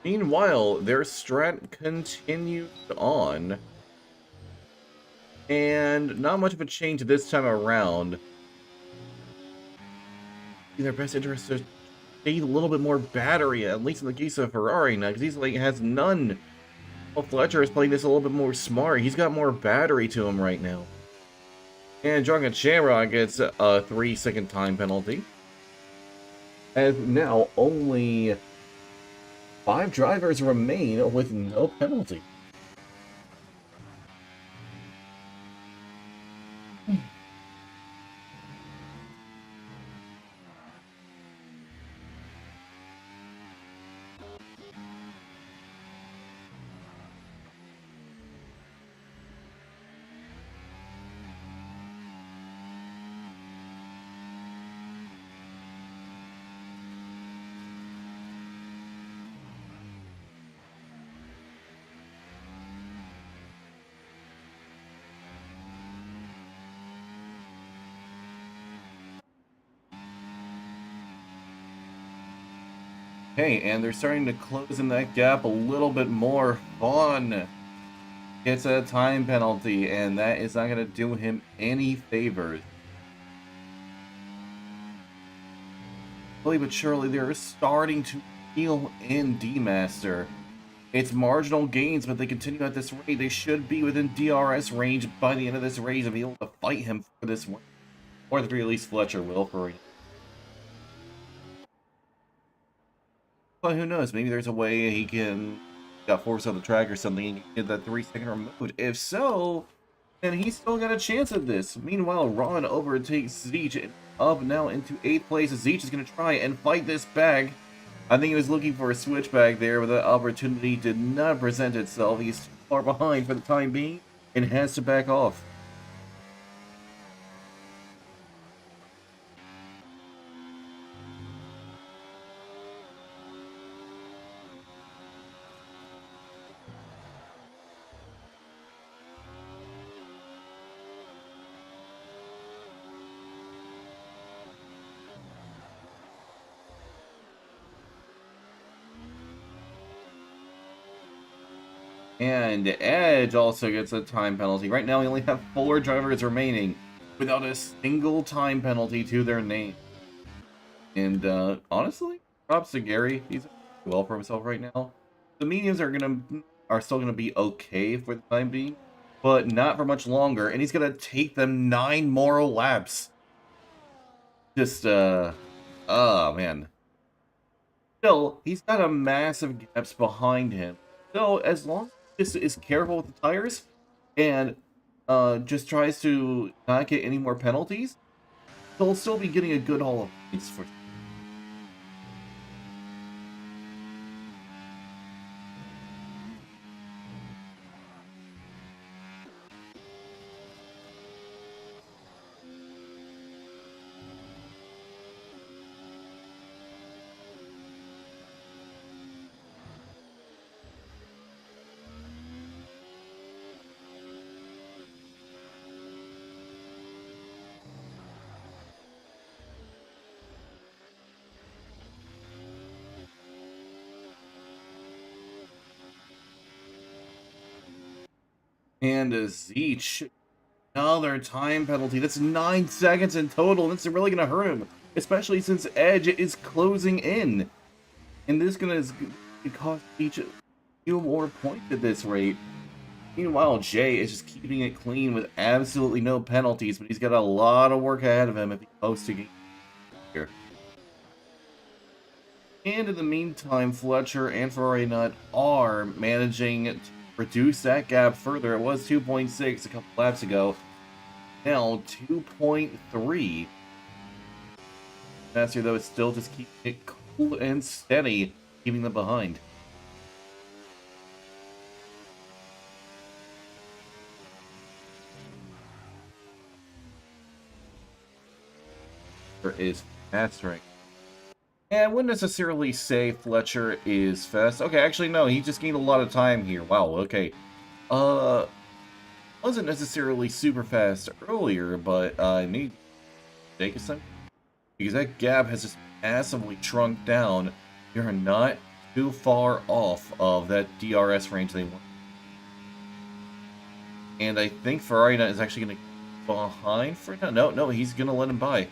Meanwhile, their strat continues on. And not much of a change this time around. In their best interest to need a little bit more battery, at least in the case of Ferrari now, because he's like has none. Well, Fletcher is playing this a little bit more smart. He's got more battery to him right now. And Drunken Shamrock gets a 3-second time penalty. As now only 5 drivers remain with no penalty. Okay, and they're starting to close in that gap a little bit more. Vaughn gets a time penalty, and that is not going to do him any favors. Slowly but surely, they're starting to reel in D-Master. It's marginal gains, but they continue at this rate. They should be within DRS range by the end of this race and be able to fight him for this one. Or at the very least, Fletcher will for it. But who knows, maybe there's a way he can got forced on the track or something and get that 3-second removed. If so, then he's still got a chance at this. Meanwhile, Ron overtakes Zeech up now into 8th place. Zeech is going to try and fight this back. I think he was looking for a switchback there, but that opportunity did not present itself. He's too far behind for the time being and has to back off. And Edge also gets a time penalty. Right now, we only have 4 drivers remaining without a single time penalty to their name. And honestly, props to Gary. He's doing well for himself right now. The mediums are still gonna be okay for the time being, but not for much longer. And he's gonna take them 9 more laps. Just oh man. Still, he's got a massive gaps behind him. So as long as he is careful with the tires and just tries to not get any more penalties, he'll still be getting a good haul of points for. And Zeech, another time penalty. That's 9 seconds in total. That's really going to hurt him, especially since Edge is closing in. And this is going to cost Zeech a few more points at this rate. Meanwhile, Jay is just keeping it clean with absolutely no penalties, but he's got a lot of work ahead of him if he hopes to get here. And in the meantime, Fletcher and Ferrari Nut are managing to reduce that gap further. It was 2.6 a couple laps ago. Now 2.3. Master, though, is still just keeping it cool and steady, keeping them behind. There is mastering. And I wouldn't necessarily say Fletcher is fast. Okay, actually, no, he just gained a lot of time here. Wow, okay. Wasn't necessarily super fast earlier, but I need to take a second. Because that gap has just massively shrunk down. You're not too far off of that DRS range they want. And I think Ferrari is actually going to get behind for now. No, he's going to let him by.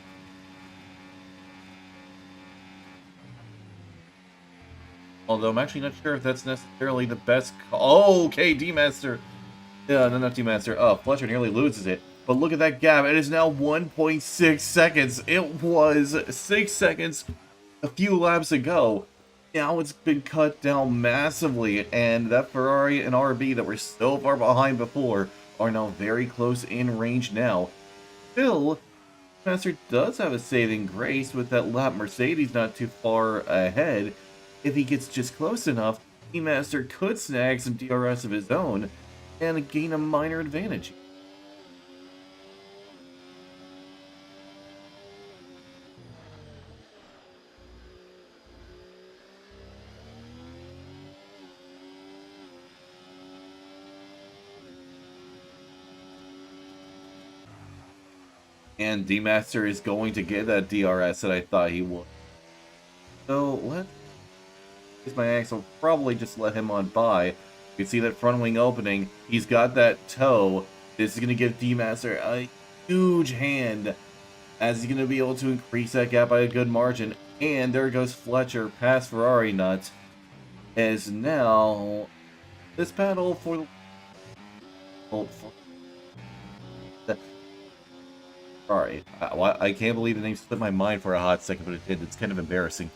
Although I'm actually not sure if that's necessarily the best call. Oh, okay, D-Master. Yeah, no, not D-Master. Oh, Fletcher nearly loses it. But look at that gap. It is now 1.6 seconds. It was 6 seconds a few laps ago. Now it's been cut down massively. And that Ferrari and RB that were so far behind before are now very close in range now. Still, Master does have a saving grace with that lap Mercedes not too far ahead. If he gets just close enough, Master could snag some DRS of his own and gain a minor advantage. And D-Master is going to get that DRS that I thought he would. So let's use my axle, probably just let him on by. You can see that front wing opening. He's got that toe. This is going to give D-Master a huge hand as he's going to be able to increase that gap by a good margin. And there goes Fletcher past Ferrari Nut. As now, this battle for the... Sorry, I can't believe the name slipped my mind for a hot second, but it did. It's kind of embarrassing.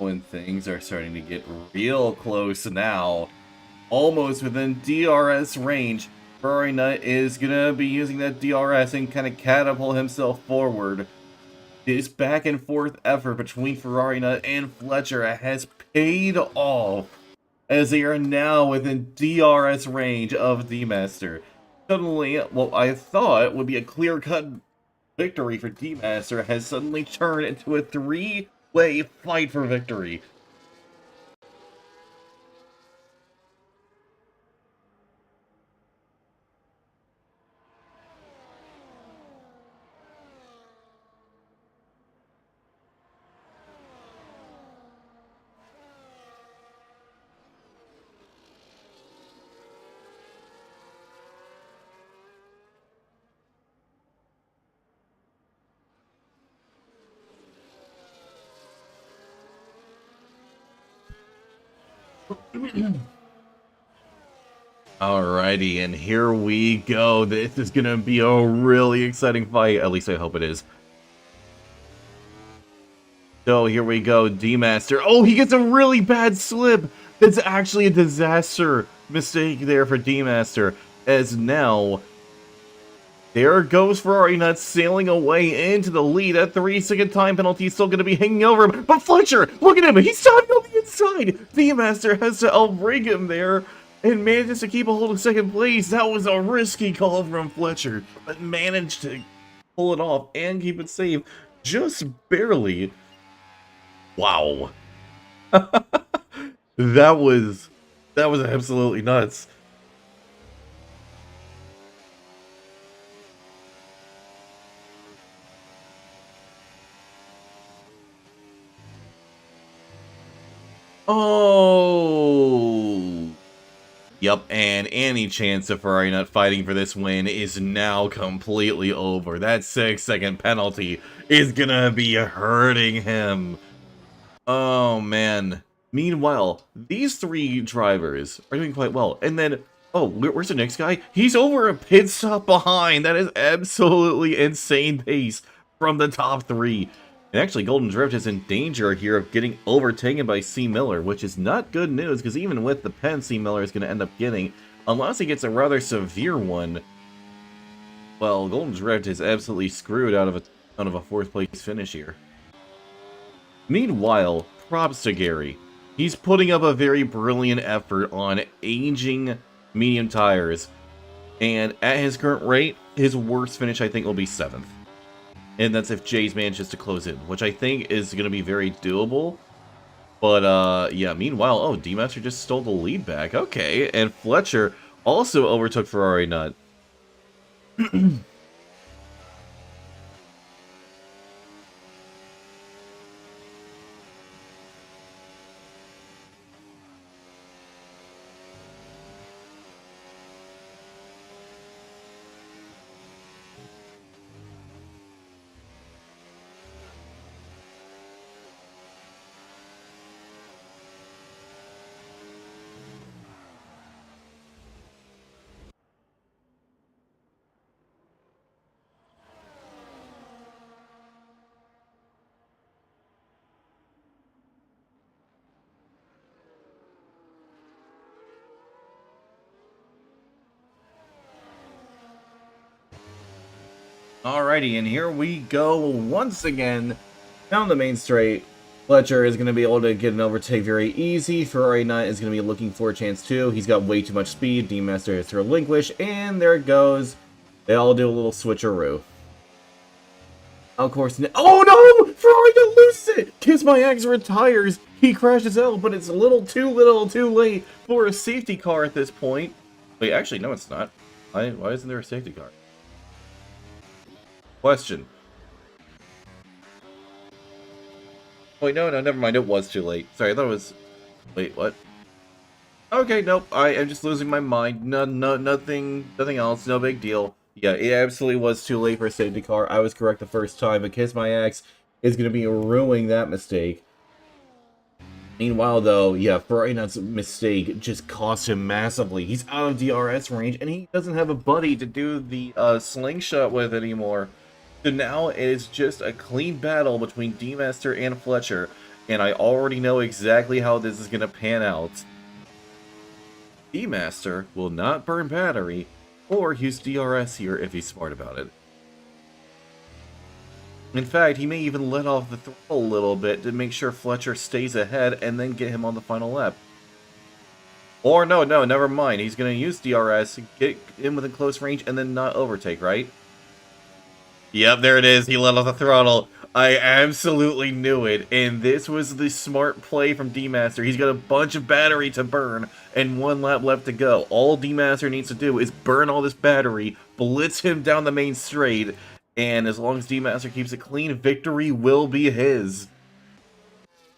when things are starting to get real close now. Almost within DRS range. Ferrari Nut is going to be using that DRS and kind of catapult himself forward. This back and forth effort between Ferrari Nut and Fletcher has paid off, as they are now within DRS range of the Master. Suddenly, what I thought would be a clear-cut victory for D-Master has suddenly turned into a three-way fight for victory. Alrighty, and here we go. This is gonna be a really exciting fight. At least I hope it is. So here we go, D-Master. Oh, he gets a really bad slip. That's actually a disaster mistake there for D-Master. As now, there goes Ferrari Nut sailing away into the lead. That 3-second time penalty is still going to be hanging over him. But Fletcher, look at him. He's stopping on the inside. D-Master has to outbreak him there and manages to keep a hold of second place. That was a risky call from Fletcher, but managed to pull it off and keep it safe just barely. Wow. That was absolutely nuts. Oh. Yep, and any chance of Ferrari Nut fighting for this win is now completely over. That 6-second penalty is gonna be hurting him. Oh, man. Meanwhile, these three drivers are doing quite well. And then, oh, where's the next guy? He's over a pit stop behind. That is absolutely insane pace from the top three. And actually, Golden Drift is in danger here of getting overtaken by C. Miller, which is not good news, because even with the pen C. Miller is going to end up getting, unless he gets a rather severe one, well, Golden Drift is absolutely screwed out of a 4th place finish here. Meanwhile, props to Gary. He's putting up a very brilliant effort on aging medium tires, and at his current rate, his worst finish I think will be 7th. And that's if Jays manages to close in, which I think is going to be very doable. But, yeah, meanwhile, oh, D-Master just stole the lead back. Okay, and Fletcher also overtook Ferrari Nut. Alrighty, and here we go once again down the main straight. Fletcher is going to be able to get an overtake very easy. Ferrari Nut is going to be looking for a chance too. He's got way too much speed. D-Master has to relinquish, and there it goes. They all do a little switcheroo. Of course, oh no! Ferrari Nut loses it! Kiss My Axe retires. He crashes out, but it's a little too late for a safety car at this point. Wait, actually, no, it's not. Why isn't there a safety car? Question. Wait, no, never mind. It was too late. Sorry, I thought it was... Wait, what? Okay, nope. I am just losing my mind. Nothing else. No big deal. Yeah, it absolutely was too late for a safety car. I was correct the first time, but Kiss My Axe is going to be ruining that mistake. Meanwhile, though, yeah, Ferrari Nut's mistake just cost him massively. He's out of DRS range, and he doesn't have a buddy to do the slingshot with anymore. So now it is just a clean battle between D-Master and Fletcher. and I already know exactly how this is going to pan out. D-Master will not burn battery, or use DRS here if he's smart about it. In fact, he may even let off the throttle a little bit to make sure Fletcher stays ahead and then get him on the final lap. Or no, never mind. He's going to use DRS, get in within close range, and then not overtake, right? Yep, there it is. He let off the throttle. I absolutely knew it. And this was the smart play from D-Master. He's got a bunch of battery to burn and 1 lap left to go. All D-Master needs to do is burn all this battery, blitz him down the main straight, and as long as D-Master keeps it clean, victory will be his.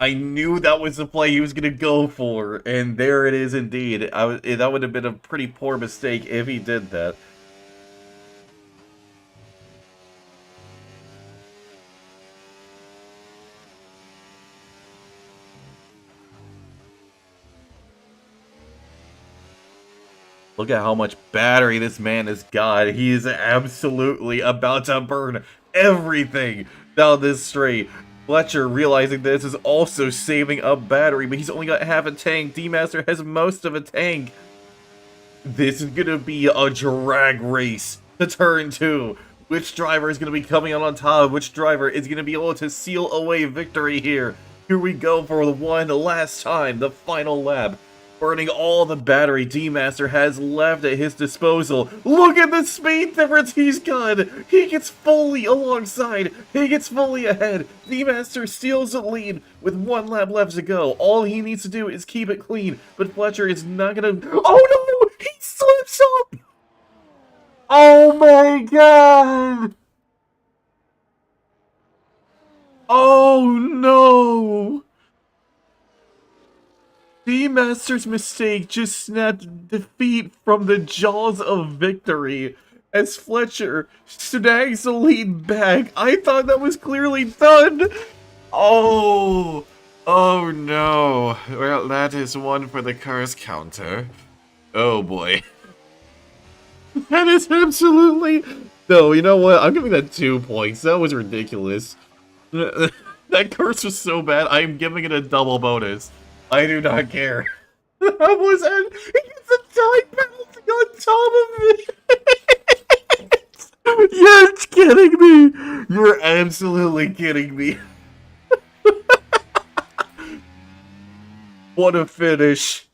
I knew that was the play he was going to go for, and there it is indeed. That would have been a pretty poor mistake if he did that. Look at how much battery this man has got. He is absolutely about to burn everything down this straight. Fletcher, realizing this, is also saving up battery, but he's only got half a tank. D-Master has most of a tank. This is going to be a drag race to turn 2. Which driver is going to be coming out on top? Which driver is going to be able to seal away victory here? Here we go for the one last time, the final lap. Burning all the battery D-Master has left at his disposal. Look at the speed difference he's got! He gets fully alongside, he gets fully ahead. D-Master steals the lead with 1 lap left to go. All he needs to do is keep it clean, but Fletcher is not gonna... Oh no! He slips up! Oh my god! Oh no! D-Master's mistake just snapped defeat from the jaws of victory as Fletcher snags the lead back. I thought that was clearly done. Oh no. Well, that is one for the curse counter. Oh boy. That is absolutely... No, you know what? I'm giving that 2 points. That was ridiculous. That curse was so bad, I'm giving it a double bonus. I do not care. That was it. He gets a time penalty on top of it. You're kidding me. You're absolutely kidding me. What a finish.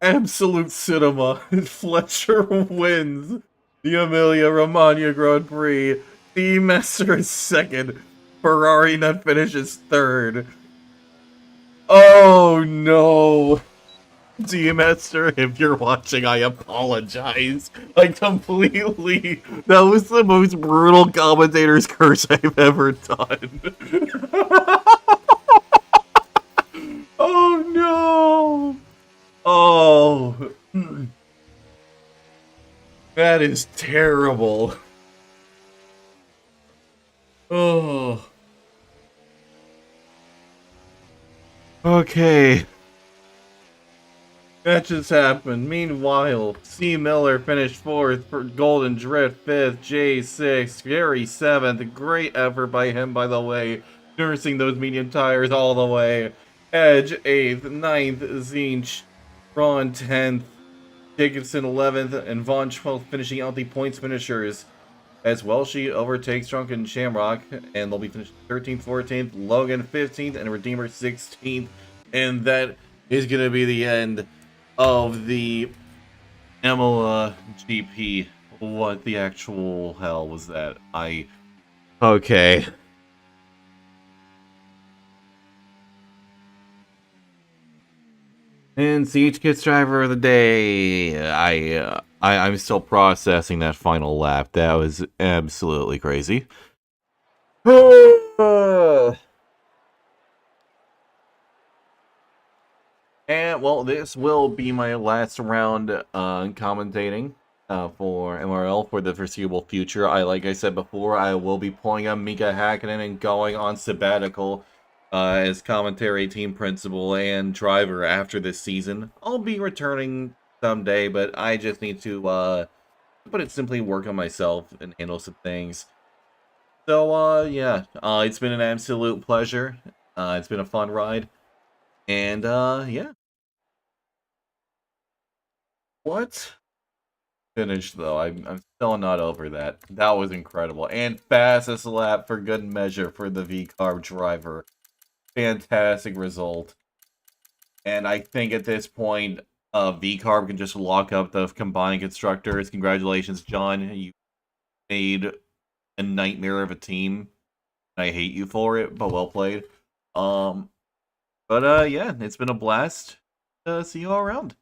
Absolute cinema. Fletcher wins the Emilia-Romagna Grand Prix. D-Master is second. Ferrari Nut finishes third. Oh no! D-Master, if you're watching, I apologize. That was the most brutal commentator's curse I've ever done. Oh no! Oh. That is terrible. Oh. Okay. That just happened. Meanwhile, C. Miller finished 4th, for Golden Drift 5th, J 6th, Gary 7th. Great effort by him, by the way. Nursing those medium tires all the way. Edge 8th, 9th, Zinch, Ron 10th, Jacobson 11th, and Vaughn 12th, finishing out the points finishers. As Welshie overtakes Drunken Shamrock, and they'll be finished 13th, 14th, Logan 15th, and Redeemer 16th. And that is going to be the end of the Imola GP. What the actual hell was that? Okay. And Siege Kids Driver of the Day. I'm still processing that final lap. That was absolutely crazy. And, well, this will be my last round commentating for MRL for the foreseeable future. Like I said before, I will be pulling up Mika Hakkinen and going on sabbatical as commentary team principal and driver after this season. I'll be returning someday, but I just need to, put it simply, work on myself and handle some things. So, yeah, it's been an absolute pleasure. It's been a fun ride. And, yeah. What? Finished, though. I'm still not over that. That was incredible. And fastest lap for good measure for the V-Carb driver. Fantastic result. And I think at this point, V-Carb can just lock up the combined constructors. Congratulations, John. You made a nightmare of a team. I hate you for it, but well played. Yeah, it's been a blast. See you all around.